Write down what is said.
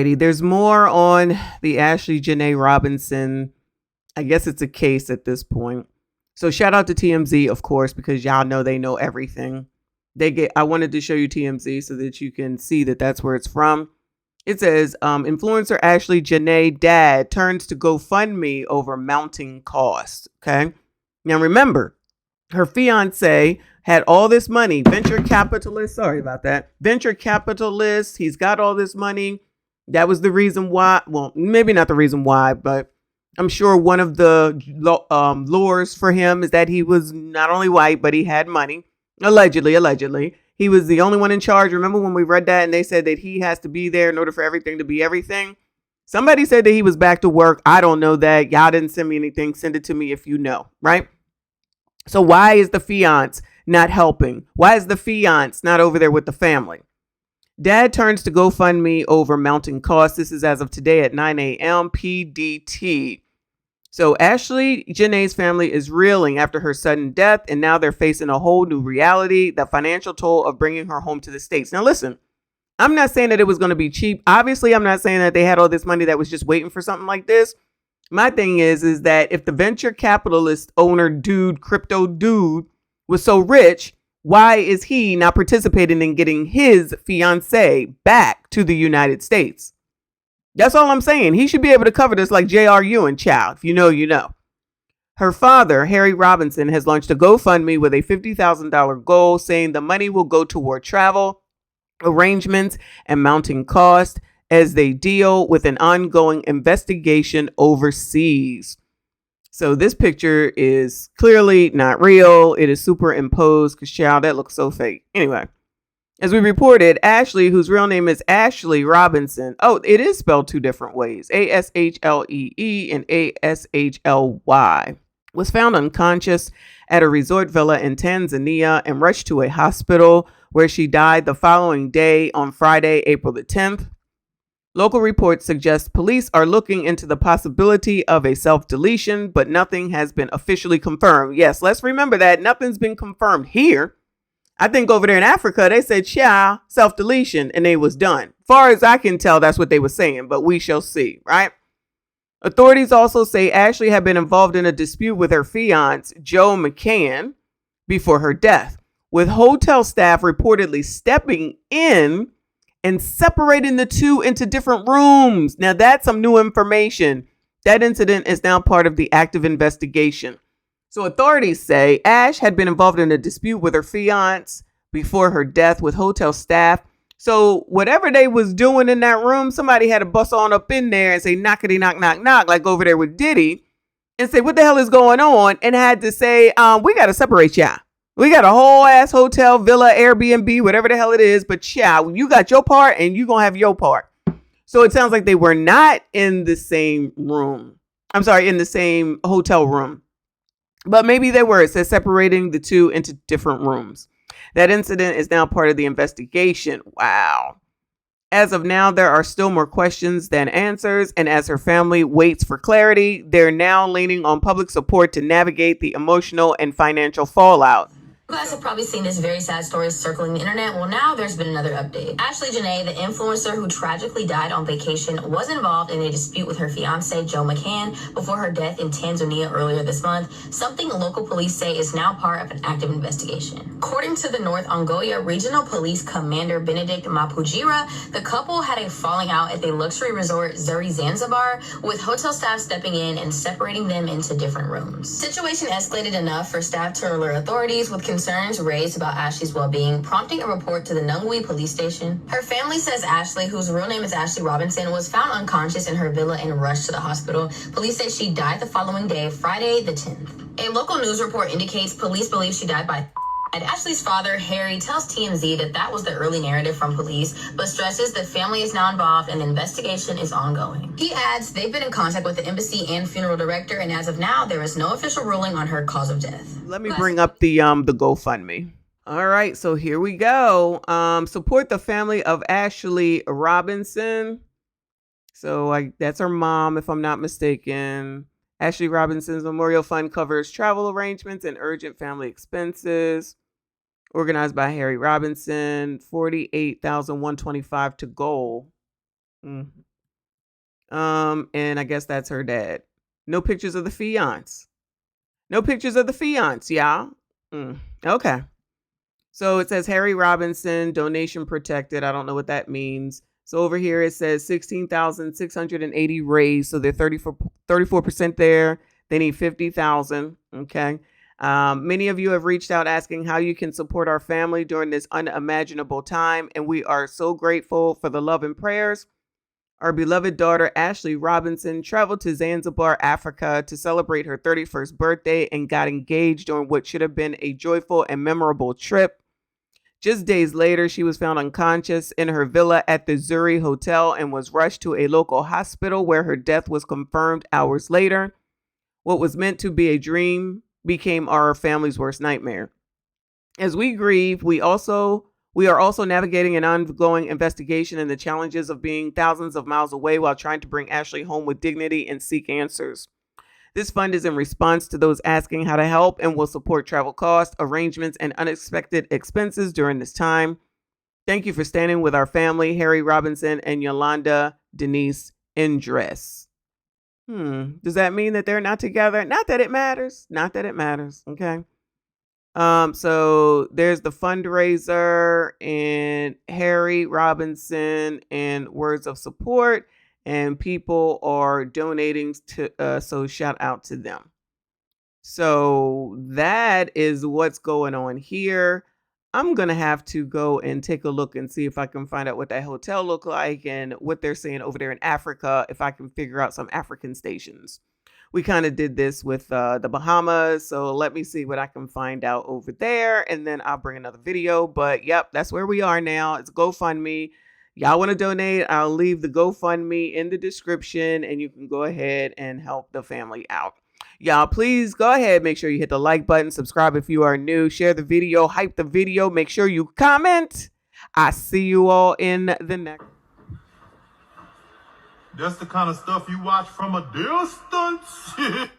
righty. There's more on the Ashlee Jenae Robinson. I guess it's a case at this point. So shout out to TMZ, of course, because y'all know they know everything. I wanted to show you TMZ so that you can see that that's where it's from. It says, influencer Ashlee Jenae dad turns to GoFundMe over mounting costs. Okay. Now remember, her fiance had all this money, venture capitalist. Sorry about that. Venture capitalist. He's got all this money. That was the reason why. Well, maybe not the reason why, but I'm sure one of the lures for him is that he was not only white, but he had money. Allegedly. He was the only one in charge. Remember when we read that and they said that he has to be there in order for everything to be everything? Somebody said that he was back to work. I don't know that. Y'all didn't send me anything. Send it to me if you know, right? So why is the fiance not helping? Why is the fiance not over there with the family? Dad turns to GoFundMe over mounting costs. This is as of today at 9 a.m. PDT. So Ashlee Jenae's family is reeling after her sudden death, and now they're facing a whole new reality, the financial toll of bringing her home to the States. Now, listen, I'm not saying that it was going to be cheap. Obviously, I'm not saying that they had all this money that was just waiting for something like this. My thing is that if the venture capitalist owner dude, crypto dude, was so rich, why is he not participating in getting his fiance back to the United States? That's all I'm saying. He should be able to cover this like J.R. Ewing, child. If you know, you know. Her father, Harry Robinson, has launched a GoFundMe with a $50,000 goal, saying the money will go toward travel arrangements and mounting costs as they deal with an ongoing investigation overseas. So this picture is clearly not real. It is superimposed because, child, that looks so fake. Anyway. As we reported, Ashlee, whose real name is Ashlee Robinson. Oh, it is spelled two different ways. Ashlee and Ashly. Was found unconscious at a resort villa in Tanzania and rushed to a hospital where she died the following day on Friday, April the 10th. Local reports suggest police are looking into the possibility of a self-deletion, but nothing has been officially confirmed. Yes, let's remember that. Nothing's been confirmed here. I think over there in Africa, they said, self-deletion, and they was done. Far as I can tell, that's what they were saying, but we shall see, right? Authorities also say Ashlee had been involved in a dispute with her fiance, Joe McCann, before her death, with hotel staff reportedly stepping in and separating the two into different rooms. Now, that's some new information. That incident is now part of the active investigation. So authorities say Ash had been involved in a dispute with her fiance before her death with hotel staff. So whatever they was doing in that room, somebody had to bust on up in there and say, knockity, knock, knock, knock, like over there with Diddy, and say, what the hell is going on? And had to say, we got to separate y'all. We got a whole ass hotel, villa, Airbnb, whatever the hell it is. But you got your part and you going to have your part. So it sounds like they were not in the same room. I'm sorry, in the same hotel room. But maybe they were. It says separating the two into different rooms. That incident is now part of the investigation. Wow. As of now, there are still more questions than answers. And as her family waits for clarity, they're now leaning on public support to navigate the emotional and financial fallout. You guys have probably seen this very sad story circling the internet. Well, now there's been another update. Ashlee Jenae, the influencer who tragically died on vacation, was involved in a dispute with her fiance, Joe McCann, before her death in Tanzania earlier this month, something local police say is now part of an active investigation. According to the North Ongoya Regional Police Commander Benedict Mapujira, the couple had a falling out at the luxury resort Zuri Zanzibar, with hotel staff stepping in and separating them into different rooms. Situation escalated enough for staff to alert authorities, with concerns raised about Ashlee's well-being, prompting a report to the Nungwi police station. Her family says Ashlee, whose real name is Ashlee Robinson, was found unconscious in her villa and rushed to the hospital. Police say she died the following day, Friday the 10th. A local news report indicates police believe she died by and Ashlee's father, Harry, tells TMZ that was the early narrative from police, but stresses the family is now involved and the investigation is ongoing. He adds they've been in contact with the embassy and funeral director, and as of now, there is no official ruling on her cause of death. Let me bring up the GoFundMe. All right, so here we go. Support the family of Ashlee Robinson. So that's her mom, if I'm not mistaken. Ashlee Robinson's Memorial Fund covers travel arrangements and urgent family expenses. Organized by Harry Robinson, $48,125 to goal. And I guess that's her dad. No pictures of the fiance. No pictures of the fiance, y'all. Okay. So it says Harry Robinson, donation protected. I don't know what that means. So over here it says 16,680 raised. So they're 34% there. They need 50,000. Okay. Many of you have reached out asking how you can support our family during this unimaginable time. And we are so grateful for the love and prayers. Our beloved daughter, Ashlee Robinson, traveled to Zanzibar, Africa to celebrate her 31st birthday and got engaged during what should have been a joyful and memorable trip. Just days later, she was found unconscious in her villa at the Zuri Hotel and was rushed to a local hospital where her death was confirmed hours later. What was meant to be a dream became our family's worst nightmare. As we grieve, we are also navigating an ongoing investigation and the challenges of being thousands of miles away while trying to bring Ashlee home with dignity and seek answers. This fund is in response to those asking how to help and will support travel costs, arrangements, and unexpected expenses during this time. Thank you for standing with our family, Harry Robinson and Yolanda Denise Indress. Does that mean that they're not together? Not that it matters. Not that it matters. Okay. So there's the fundraiser and Harry Robinson and words of support, and people are donating to, so shout out to them. So that is what's going on here. I'm going to have to go and take a look and see if I can find out what that hotel look like and what they're saying over there in Africa, if I can figure out some African stations. We kind of did this with the Bahamas, so let me see what I can find out over there, and then I'll bring another video. But yep, that's where we are now. It's GoFundMe. Y'all want to donate? I'll leave the GoFundMe in the description, and you can go ahead and help the family out. Y'all, please go ahead. Make sure you hit the like button, subscribe if you are new, share the video, hype the video, make sure you comment. I see you all in the next. That's the kind of stuff you watch from a distance.